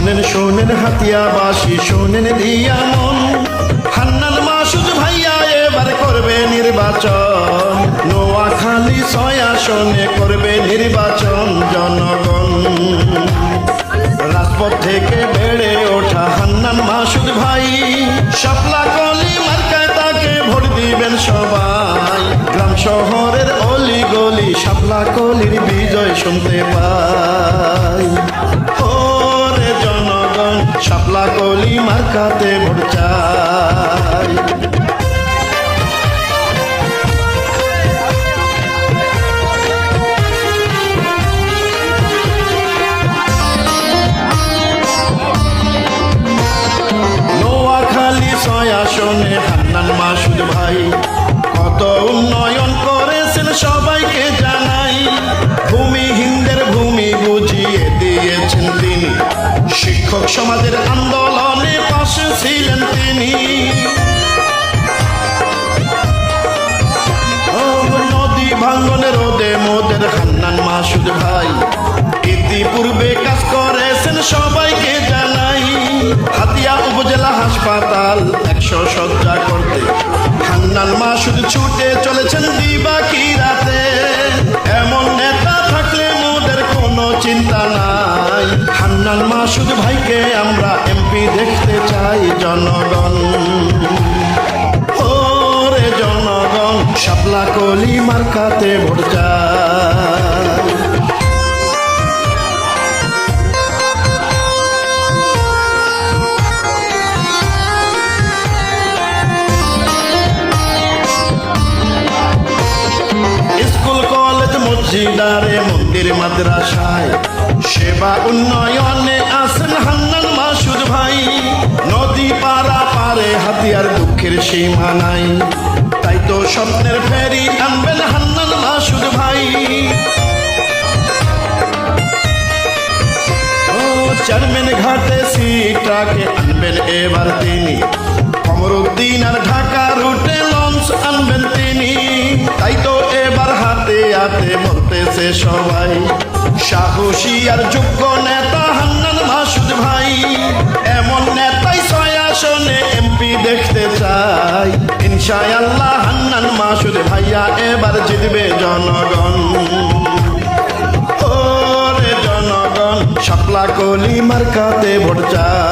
শোনেন শোনেন হাতিয়াবাসী, শোনেন দিয়া মন, হান্নান মাসুদ ভাইয়া এবার করবে নির্বাচন। নোয়াখালী 6 আসনে করবে নির্বাচন জনগণ। রাজপথ থেকে বেড়ে ওঠা হান্নান মাসুদ ভাই, শাপলা কলি মার্কায় তাকে ভোট দিবেন সবাই। গ্রাম শহরের অলি গলি শাপলা কলির বিজয় শুনতে পাই। ওরে জনগণ শাপলা কলি মার্কাতে ভোট চাই। নোয়াখালী 6 আসনে হান্নান মাসুদ ভাই কত উন্নয়ন করেছেন সবাইকে জানাই। ভূমিহীনদের ভূমি বুঝিয়ে দিয়েছেন তিনি, শিক্ষক সমাজের আন্দোলনে পাশে ছিলেন তিনি। নদী ভাঙ্গনে রোদে মোদের হান্নান মাসুদ ভাই ইতিপূর্বে কাজ করেছেন সবাইকে জানাই। হাতিয়া উপজেলা হাসপাতাল 100 শয্যা করতে হান্নান মাসুদ ছুটে চলেছেন দিবাকি রাতে। এমন নেতা থাকলে মোদের কোনো চিন্তা নাই, হান্নান মাসুদ ভাইকে আমরা এমপি দেখতে চাই জনগণ। ওরে জনগণ শাপলা কলি মার্কাতে ভোট চাই। স্কুল কলেজ মসজিদারে মন্দির মাদ্রাসায় সেবা উন্নয়নে আছেন হান্নান মাসুদ ভাই। নদী পারা পারে হাতিয়ার দুঃখের সীমা নাই, তাই তো স্বপ্নের ফেরি আনবেন হান্নান মাসুদ ভাই। ও চেয়ারম্যান ঘাটে সিটাকে আনবেন এবার তিনি, কমরুদ্দিন আর ঢাকা রুটে লঞ্চ আনবেন তিনি। তাই তো এবার হাতে হাতে বলতেছে সবাই, সাহসী আর যোগ্য নেতা হান্নান মাসুদ ভাই। এমন নেতাই 6 আসনে এমপি দেখতে চাই। ইনশাআল্লাহ হান্নান মাসুদ ভাইয়া এবার জিতবে জনগণ। ওরে জনগণ শাপলা কলি মার্কাতে ভোট চাই।